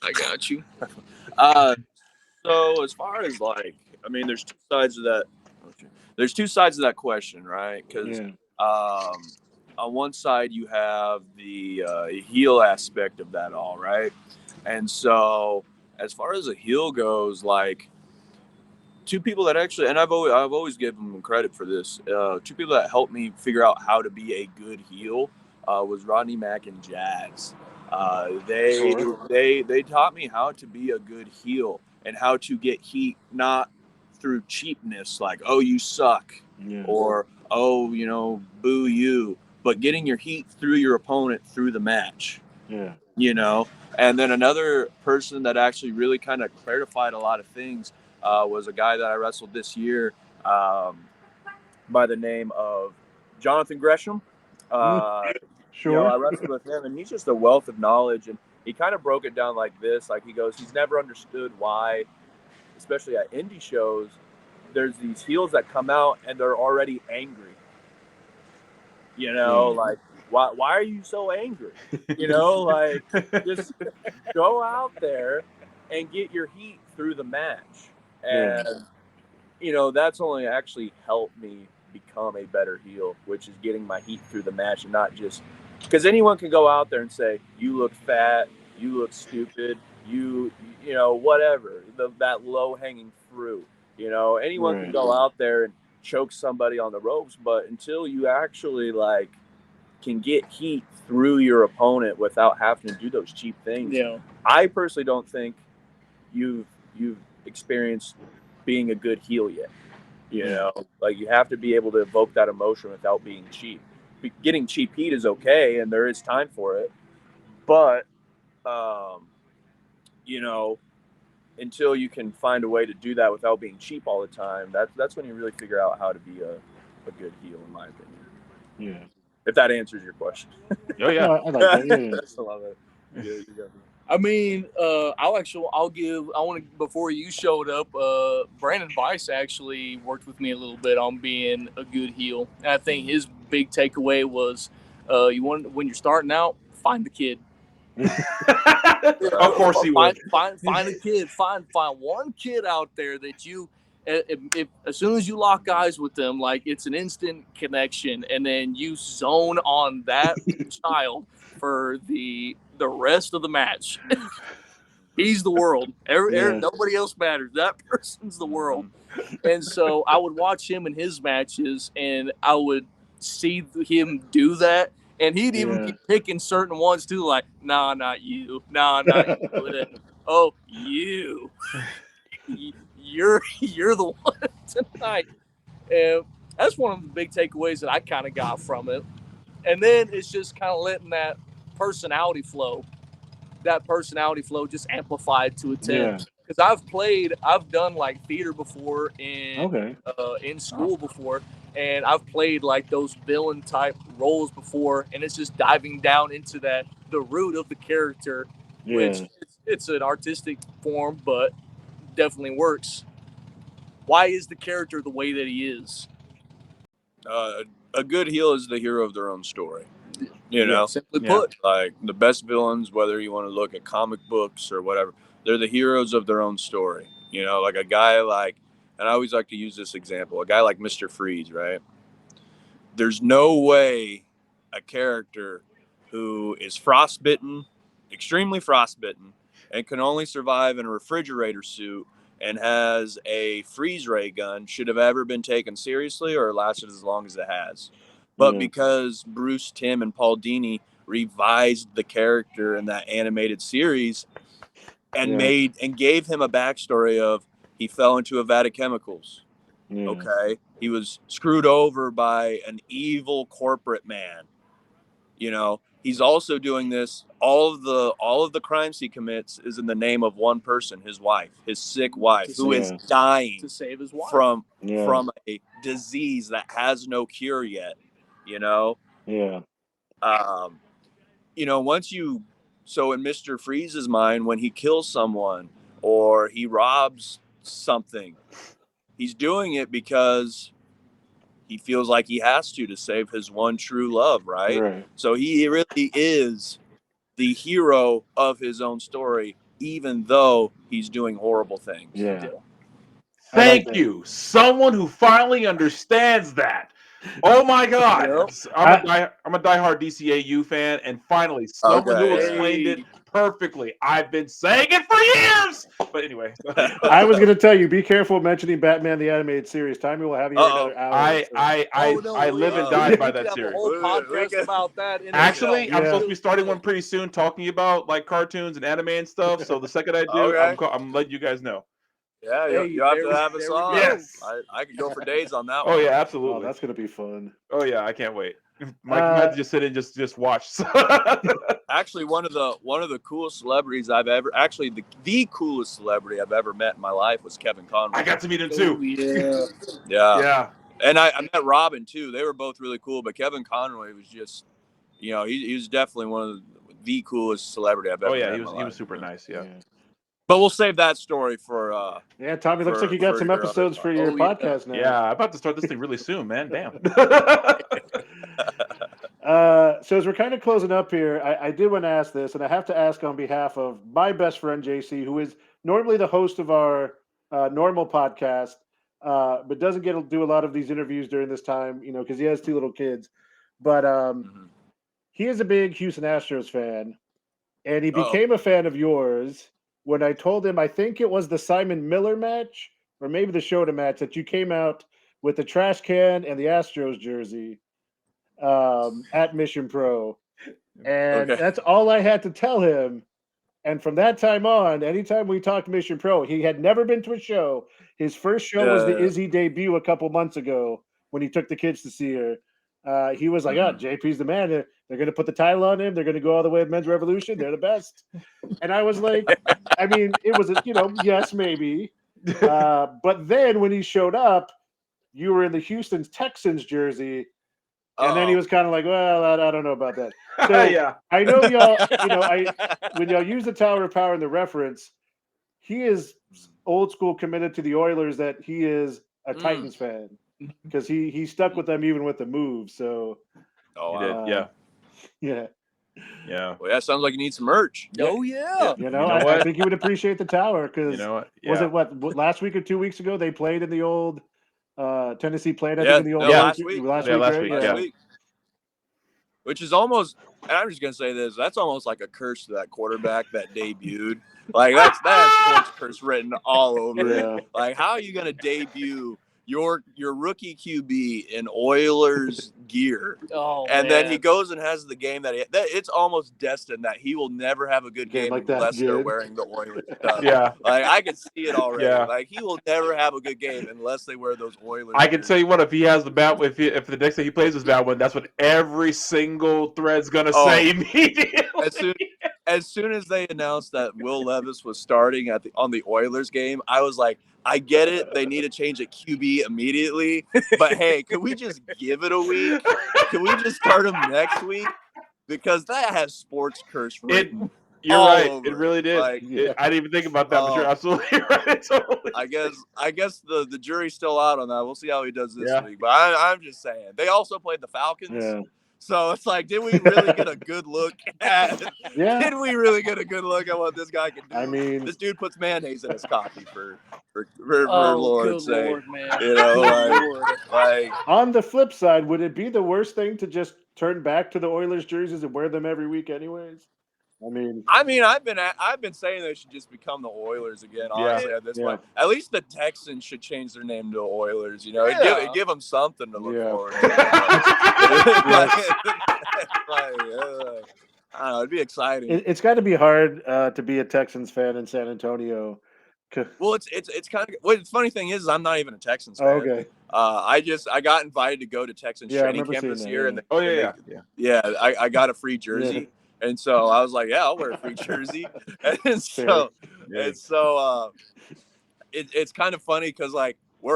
I got you. So as far as like, I mean, there's two sides of that. There's two sides of that question, right? Because on one side you have the heel aspect of that all, right? And so as far as a heel goes, like two people that actually, and I've always given them credit for this. Two people that helped me figure out how to be a good heel was Rodney Mack and Jazz. They taught me how to be a good heel and how to get heat, not through cheapness, like, oh, you suck, or oh, you know, boo you, but getting your heat through your opponent through the match. You know. And then another person that actually really kind of clarified a lot of things was a guy that I wrestled this year by the name of Jonathan Gresham. You know, I wrestled with him, and he's just a wealth of knowledge. And he kind of broke it down like this. Like, he goes, he's never understood why, especially at indie shows, there's these heels that come out and they're already angry. You know, like, why are you so angry? You know, like, just go out there and get your heat through the match. And, you know, that's only actually helped me become a better heel, which is getting my heat through the match, and not just because anyone can go out there and say, you look fat, you look stupid, you know, whatever, that low hanging fruit. You know, anyone can go out there and choke somebody on the ropes, but until you actually like can get heat through your opponent without having to do those cheap things, I personally don't think you've experienced being a good heel yet. You know, like, you have to be able to evoke that emotion without being cheap. Getting cheap heat is okay, and there is time for it, but you know, until you can find a way to do that without being cheap all the time, that's when you really figure out how to be a good heel, in my opinion. If that answers your question. Oh yeah, I like that. I love it. You got me. I mean, I want to, before you showed up, Brandon Weiss actually worked with me a little bit on being a good heel. And I think his big takeaway was, when you're starting out, find the kid. Of course he would. Find a kid. Find one kid out there that you, if as soon as you lock eyes with them, like, it's an instant connection, and then you zone on that child for the rest of the match. He's the world. Nobody else matters. That person's the world. And so I would watch him in his matches, and I would see him do that. And he'd even be picking certain ones too, like, nah, not you. Nah, not you. Oh, you. You're the one tonight. And that's one of the big takeaways that I kind of got from it. And then it's just kind of letting that personality flow just amplified to a 10. Because I've done like theater before in school before, and I've played like those villain type roles before, and it's just diving down into the root of the character, which it's an artistic form, but definitely works. Why is the character the way that he is? A good heel is the hero of their own story. You know, simply put, like the best villains, whether you want to look at comic books or whatever, they're the heroes of their own story. You know, like a guy like, and I always like to use this example, a guy like Mr. Freeze, right? There's no way a character who is frostbitten, extremely frostbitten, and can only survive in a refrigerator suit and has a freeze ray gun should have ever been taken seriously or lasted as long as it has. But because Bruce Timm and Paul Dini revised the character in that animated series and gave him a backstory of, he fell into a vat of chemicals. Okay. He was screwed over by an evil corporate man. You know, he's also doing this. All of the crimes he commits is in the name of one person, his wife, his sick wife, who is dying to save his wife from a disease that has no cure yet. You know? You know, so in Mr. Freeze's mind, when he kills someone or he robs something, he's doing it because he feels like he has to save his one true love, right? So he really is the hero of his own story, even though he's doing horrible things. Yeah. Thank you. Someone who finally understands that. Oh my God. Yep. I'm a diehard DCAU fan, and finally someone who explained it perfectly. I've been saying it for years. But anyway. I was gonna tell you, be careful mentioning Batman the Animated Series. Tommy will have you here another hour. I live and die by that series. A whole podcast about that. Actually, I'm supposed to be starting one pretty soon, talking about like cartoons and anime and stuff. So the second I do, I'm letting you guys know. Yeah, you have to have us on. Yes. I could go for days on that one. Oh yeah, absolutely. Oh, that's gonna be fun. Oh yeah, I can't wait. Mike might just sit and just watch. Actually, one of the coolest celebrities I've ever the coolest celebrity I've ever met in my life was Kevin Conroy. I got to meet him too. Yeah. And I met Robin too. They were both really cool, but Kevin Conroy was just, he was definitely one of the coolest celebrity I've ever met. He was super nice. Yeah. But we'll save that story for Tommy, looks like you got some episodes for your podcast now. Yeah, I'm about to start this thing really soon, man. Damn. So as we're kind of closing up here, I did want to ask this, and I have to ask on behalf of my best friend JC, who is normally the host of our normal podcast, but doesn't get to do a lot of these interviews during this time, because he has 2 little kids. But he is a big Houston Astros fan, and he became a fan of yours when I told him, I think it was the Simon Miller match, or maybe the Shota match, that you came out with the trash can and the Astros jersey at Mission Pro. And that's all I had to tell him. And from that time on, anytime we talked Mission Pro, he had never been to a show. His first show was the Izzy debut a couple months ago when he took the kids to see her. He was like, JP's the man. They're going to put the title on him. They're going to go all the way with Men's Revolution. They're the best. And I was like, I mean, it was, yes, maybe. But then when he showed up, you were in the Houston Texans jersey. And then he was kind of like, well, I don't know about that. So I know y'all, when y'all use the Tower of Power in the reference, he is old school committed to the Oilers, that he is a Titans fan, because he stuck with them even with the move. So yeah. Well, yeah, sounds like you need some merch. Oh yeah. I think you would appreciate the Tower, because was it what last week or 2 weeks ago they played in the old Tennessee played in the old last week. Last week. Which is almost, and I'm just gonna say this, that's almost like a curse to that quarterback that debuted. Like that's sports curse written all over it. Like, how are you gonna debut your rookie QB in Oilers gear, and then he goes and has the game that it's almost destined that he will never have a good game like unless they're wearing the Oilers stuff. Like I can see it already. Like he will never have a good game unless they wear those Oilers. I can tell you what, if he has the bat, if the next time he plays this bad one, that's what every single thread's gonna say immediately. As soon as they announced that Will Levis was starting on the Oilers game, I was like, I get it. They need to change a QB immediately. But, hey, can we just give it a week? Can we just start him next week? Because that has sports curse written. You're right. Over. It really did. Like, I didn't even think about that, but you're absolutely right. Totally. I guess the jury's still out on that. We'll see how he does this week. But I'm just saying. They also played the Falcons. Yeah. So it's like, did we really get a good look at? Did we really get a good look at what this guy can do? I mean, this dude puts mayonnaise in his coffee for Lord's sake. Lord, man. Like on the flip side, would it be the worst thing to just turn back to the Oilers jerseys and wear them every week, anyways? I mean, I've been saying they should just become the Oilers again. Honestly, at this point, at least the Texans should change their name to Oilers. Give them something to look forward to. I don't know. It'd be exciting. It's got to be hard to be a Texans fan in San Antonio. Well, it's kind of. Well, the funny thing is I'm not even a Texans fan. Okay. I got invited to go to Texans training camp this year, and I got a free jersey. Yeah. And so I was like, yeah, I'll wear a free jersey. It's kind of funny because like we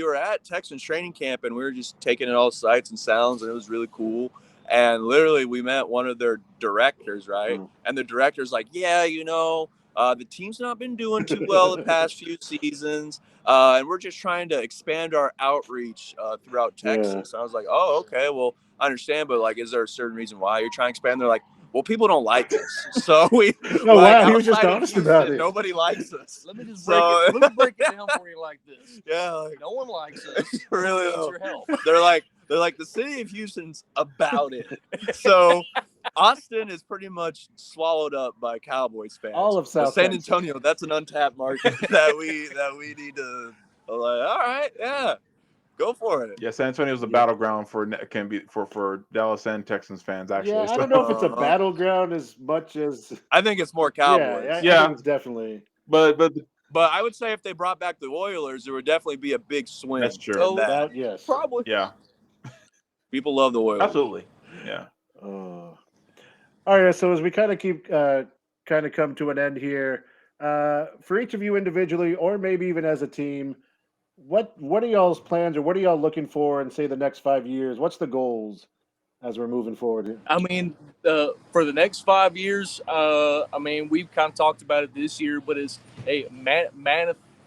were at Texans training camp, and we were just taking in all the sights and sounds, and it was really cool. And literally we met one of their directors, right? And the director's like, yeah, The team's not been doing too well the past few seasons, and we're just trying to expand our outreach throughout Texas. I was like, oh, okay, well, I understand, but like, is there a certain reason why you're trying to expand? They're like, well, people don't like us, so we. Oh like, wow, he was just outside of honest Houston, about it. Nobody likes us. Let me just So- break it down for you like this. Yeah, like, No one likes us. Really No one needs though. your help. they're like the city of Houston's about it. So Austin is pretty much swallowed up by Cowboys fans. All of South But San Texas. Antonio, that's an untapped market that we need to like. All right, yeah, go for it. Yeah, San Antonio is a Yeah. battleground for Dallas and Texans fans. Actually, Yeah, I so- don't know if it's a Uh-huh. battleground as much as I think it's more Cowboys. I Yeah. think it's definitely. but But I would say if they brought back the Oilers, there would definitely be a big swing. That's true. in that. That yes. Probably. yeah, People love the Oilers. absolutely. Yeah. All right, so as we kind of keep kind of come to an end here, for each of you individually, or maybe even as a team, what are y'all's plans, or what are y'all looking for in say the next 5 years? What's the goals as we're moving forward here? I mean, for the next 5 years, I mean, we've kind of talked about it this year, but it's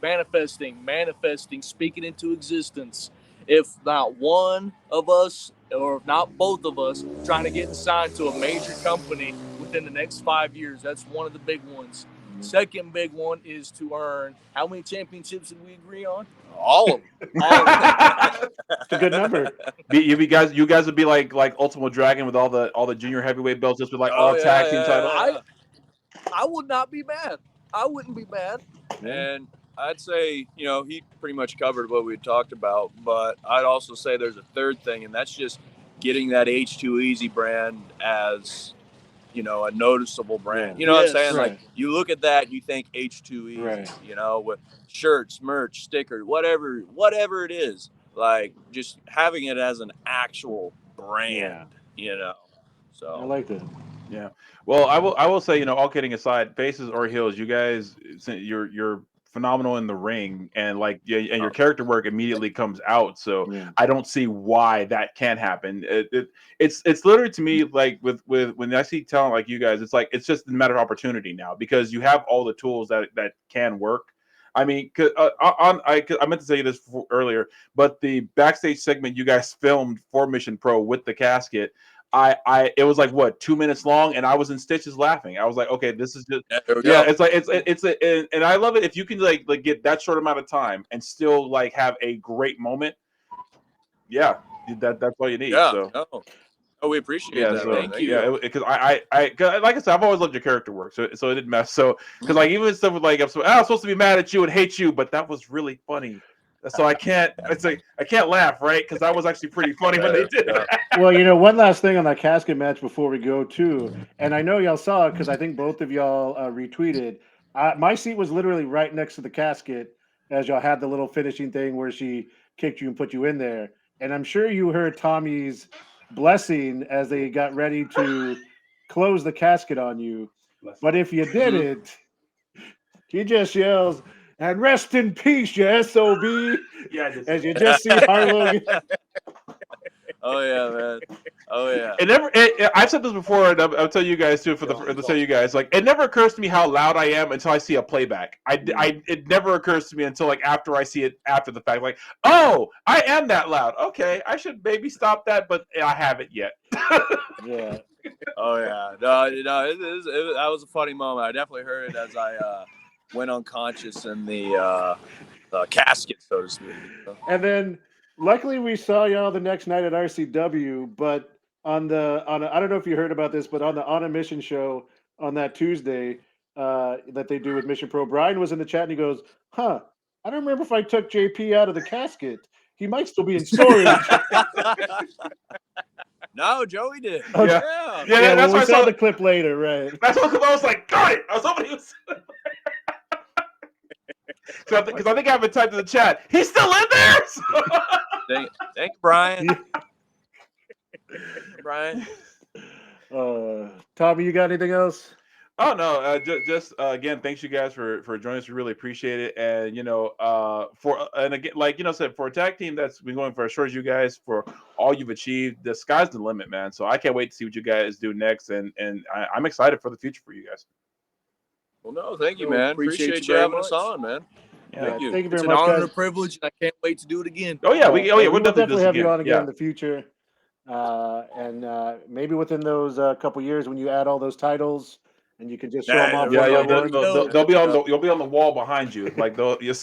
manifesting, speaking into existence. If not one of us, or if not both of us, trying to get signed to a major company within the next 5 years, that's one of the big ones. Second big one is to earn how many championships did we agree on? All of them. It's a good number. You guys would be like Ultimate Dragon with all the junior heavyweight belts, just with like all tag team titles. I would not be mad. I wouldn't be mad. And I'd say, he pretty much covered what we talked about, but I'd also say there's a third thing, and that's just getting that H2EZ brand as, a noticeable brand. You know what I'm saying? Right. Like, you look at that, you think H2EZ, Right. with shirts, merch, stickers, whatever it is, like just having it as an actual brand, So I like that. Yeah. Well, I will say, all kidding aside, faces or heels, you guys, you're phenomenal in the ring, and and your character work immediately comes out. So Yeah. I don't see why that can't happen. It's literally, to me, like with when I see talent like you guys, it's just a matter of opportunity now, because you have all the tools that can work. I mean, I meant to say this earlier, but the backstage segment you guys filmed for Mission Pro with the casket, it was like what, 2 minutes long, and I was in stitches laughing. I was like, okay, this is just and I love it if you can like get that short amount of time and still like have a great moment. Yeah, that's all you need. Yeah. So. Oh, we appreciate Yeah, that. so, Thank you. yeah, because cause like I said, I've always loved your character work, so it didn't mess. So, because like even stuff with like, I was supposed to be mad at you and hate you, but that was really funny. So I can't laugh, right? Because that was actually pretty funny when they did that. Well, one last thing on that casket match before we go too, and I know y'all saw it because I think both of y'all retweeted. My seat was literally right next to the casket as y'all had the little finishing thing where she kicked you and put you in there, and I'm sure you heard Tommy's blessing as they got ready to close the casket on you. But if you didn't, he just yells, "And rest in peace, you SOB." Yeah, As you just see Harlow. Oh yeah, man. Oh yeah. I've said this before, and I'll tell you guys too. To tell you guys, like, it never occurs to me how loud I am until I see a playback. It never occurs to me until like after I see it after the fact. Like, oh, I am that loud. Okay, I should maybe stop that, but I haven't yet. Yeah. Oh yeah. No, that was a funny moment. I definitely heard it as I went unconscious in the casket, so to speak. And then luckily we saw y'all the next night at RCW, but on I don't know if you heard about this, but on a Mission show on that Tuesday that they do with Mission Pro, Brian was in the chat and he goes, "Huh, I don't remember if I took JP out of the casket. He might still be in storage." No, Joey did. Okay. Yeah. That's why we I saw saw the clip later, right? That's what I was like, got it. I was hoping he was. Because I think I haven't typed in the chat. He's still in there. Thank you, Brian. Brian. Tommy, you got anything else? Oh no, just again, thanks you guys for joining us. We really appreciate it, and again, like said, for a tag team that's been going for as short as you guys, for all you've achieved, the sky's the limit, man. So I can't wait to see what you guys do next, and I'm excited for the future for you guys. Well, no, thank you, Well, man. appreciate Appreciate you you very having us much. on, man. Thank you. Thank you It's very an much, honor guys. and a privilege, and I can't wait to do it again. Oh yeah, we we'll will definitely do definitely this have you on again Yeah. in the future. And maybe within those couple years when you add all those titles and you can just show them off Yeah, one by one. they'll be on you'll be on the wall behind you, like they'll. Yes.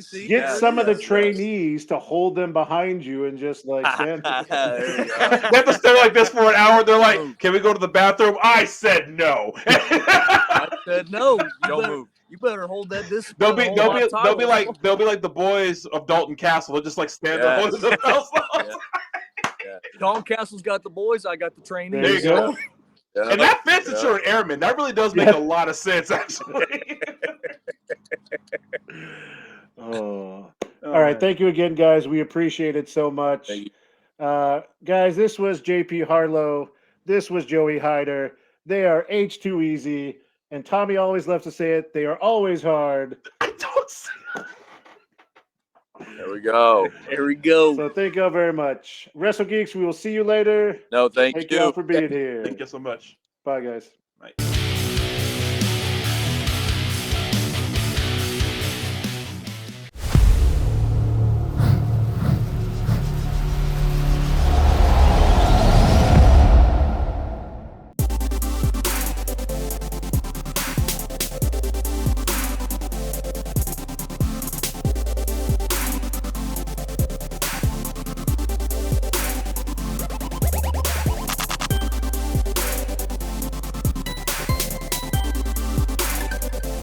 See, Get yes, some of the yes, yes. trainees to hold them behind you and just like stand. There you go. They have to stay like this for an hour. They're like, Move. "Can we go to the bathroom?" I said no. I said no. Don't move. You better hold that discipline. They'll be title. they'll be like the boys of Dalton Castle. They'll just like stand there Yes. holding themselves up. Yeah. Dalton Castle's got the boys. I got the trainees. There you go. Yeah. And that fits that Yeah. you're an airman. That really does make a lot of sense, actually. Oh. All right. Thank you again, guys. We appreciate it so much. Thank you. Guys, this was JP Harlow. This was Joey Hyder. They are H2EZ. And Tommy always loves to say it. They are always hard. I don't see. There we go. There we go. So thank you all very much. Wrestle Geeks, we will see you later. No, thank Thank you. you all for being here. Thank you so much. Bye, guys. Bye.